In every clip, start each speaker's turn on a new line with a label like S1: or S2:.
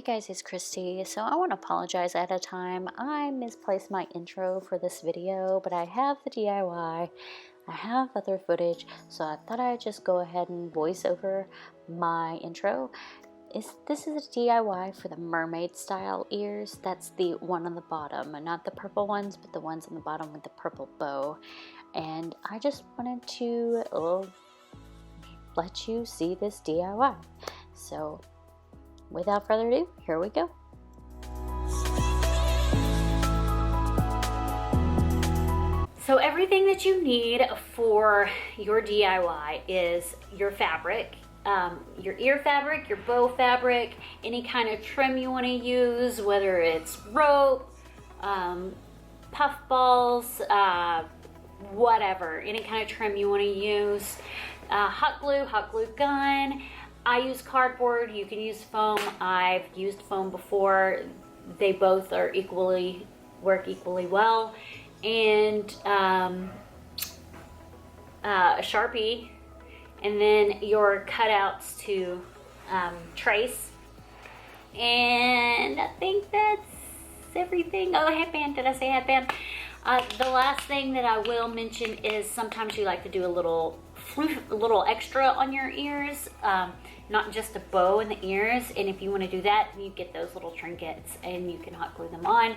S1: guys, it's Christy. So I want to apologize ahead of time. I misplaced my intro for this video, but I have the DIY. I have other footage, so I thought I'd just go ahead and voice over my intro. This is a DIY for the mermaid style ears. That's the one on the bottom, and not the purple ones, but the ones on the bottom with the purple bow. And I just wanted to let you see this DIY. So without further ado, here we go. So everything that you need for your DIY is your fabric, your ear fabric, your bow fabric, any kind of trim you want to use, whether it's rope, puff balls, whatever, any kind of trim you want to use, hot glue gun. I use cardboard, you can use foam. I've used foam before. They both are work equally well. And a Sharpie, and then your cutouts to trace. And I think that's everything. Oh, a headband, did I say headband? The last thing that I will mention is sometimes you like to do a little extra on your ears, not just a bow in the ears. And if you want to do that, you get those little trinkets and you can hot glue them on.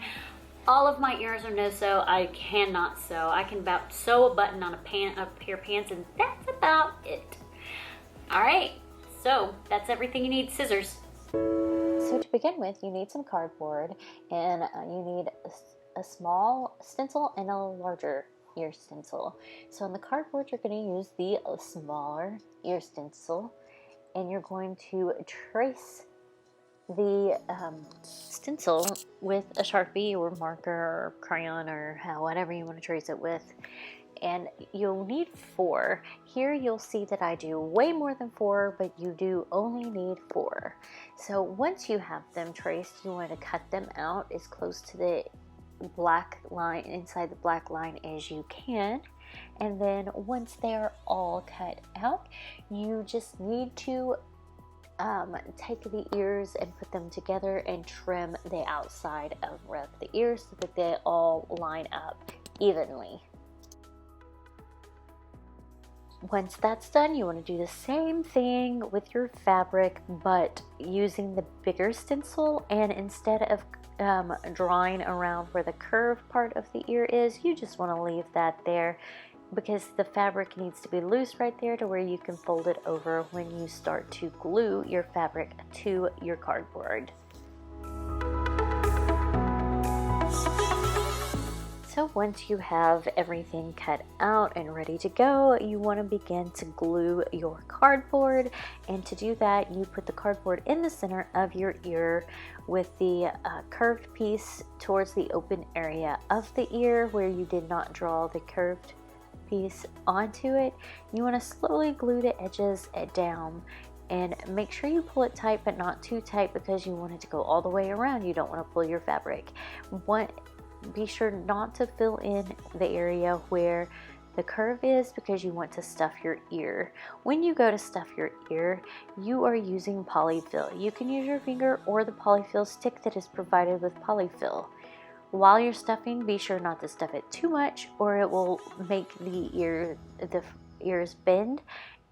S1: All of my ears are no-sew. I cannot sew. I can about sew a button on a pair of pants, and that's about it. All right, so that's everything you need. Scissors. So to begin with, you need some cardboard, and you need a small stencil and a larger ear stencil. So on the cardboard, you're going to use the smaller ear stencil, and you're going to trace the stencil with a Sharpie or marker or crayon or whatever you want to trace it with. And you'll need 4. Here you'll see that I do way more than 4, but you do only need 4. So once you have them traced, you want to cut them out as close to the black line, inside the black line, as you can. And then once they're all cut out, you just need to take the ears and put them together and trim the outside of the ears so that they all line up evenly. Once that's done, you want to do the same thing with your fabric, but using the bigger stencil, and instead of drawing around where the curved part of the ear is, you just want to leave that there, because the fabric needs to be loose right there to where you can fold it over when you start to glue your fabric to your cardboard. So once you have everything cut out and ready to go, you want to begin to glue your cardboard. And to do that, you put the cardboard in the center of your ear with the curved piece towards the open area of the ear where you did not draw the curved piece onto it. You want to slowly glue the edges down, and make sure you pull it tight, but not too tight, because you want it to go all the way around. You don't want to pull your fabric. Be sure not to fill in the area where the curve is, because you want to stuff your ear. When you go to stuff your ear, you are using polyfill. You can use your finger or the polyfill stick that is provided with polyfill. While you're stuffing, be sure not to stuff it too much, or it will make the ears bend.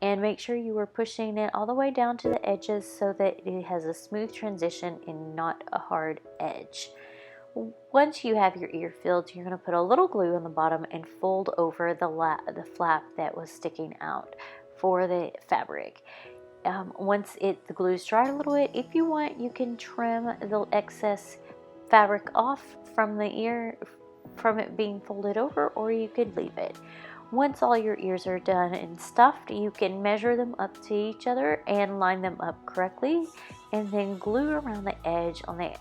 S1: And make sure you are pushing it all the way down to the edges so that it has a smooth transition and not a hard edge. Once you have your ear filled, you're going to put a little glue on the bottom and fold over the flap that was sticking out for the fabric. Once the glue's dried a little bit, if you want, you can trim the excess fabric off from the ear, from it being folded over, or you could leave it. Once all your ears are done and stuffed, you can measure them up to each other and line them up correctly, and then glue around the edge on the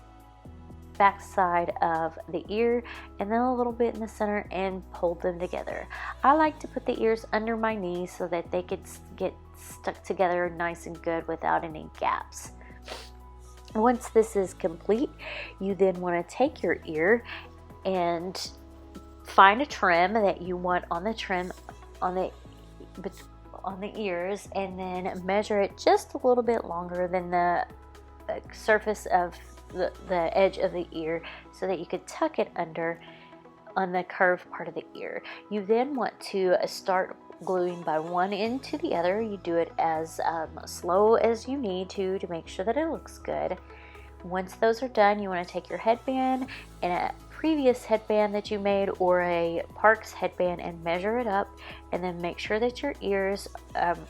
S1: back side of the ear, and then a little bit in the center, and hold them together. I like to put the ears under my knees so that they could get stuck together nice and good without any gaps. Once this is complete, you then want to take your ear and find a trim that you want on the ears, and then measure it just a little bit longer than the surface of the edge of the ear so that you could tuck it under on the curved part of the ear. You then want to start gluing by one end to the other. You do it as slow as you need to make sure that it looks good. Once those are done, you want to take your headband and a previous headband that you made or a Parks headband and measure it up, and then make sure that your ears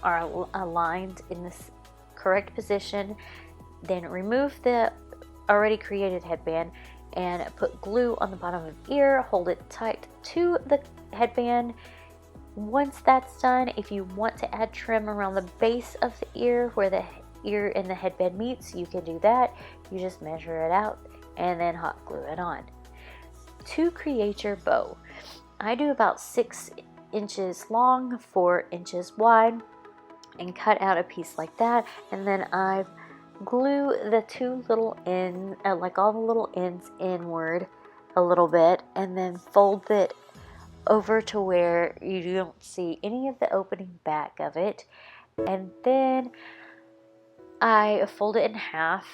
S1: are aligned in this correct position. Then remove the already created headband and put glue on the bottom of the ear. Hold it tight to the headband. Once that's done, if you want to add trim around the base of the ear where the ear and the headband meets, you can do that. You just measure it out and then hot glue it on. To create your bow, I do about 6 inches long, 4 inches wide, and cut out a piece like that, and then I glue the 2 little ends, like all the little ends inward a little bit, and then fold it over to where you don't see any of the opening back of it, and then I fold it in half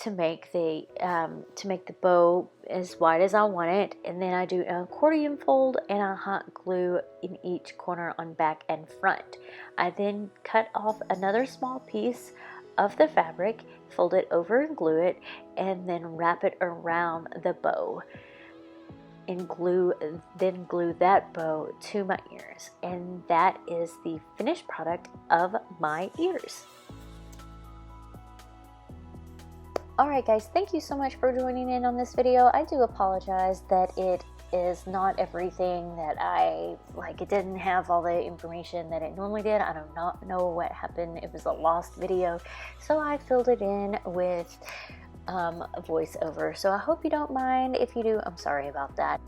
S1: to make the bow as wide as I want it, and then I do an accordion fold and I hot glue in each corner on back and front. I then cut off another small piece of the fabric, fold it over and glue it, and then wrap it around the bow and glue that bow to my ears, and that is the finished product of my ears. Alright guys, thank you so much for joining in on this video. I do apologize that it is not everything that I like. It didn't have all the information that it normally did. I do not know what happened. It was a lost video, so I filled it in with a voiceover. So I hope you don't mind. If you do, I'm sorry about that.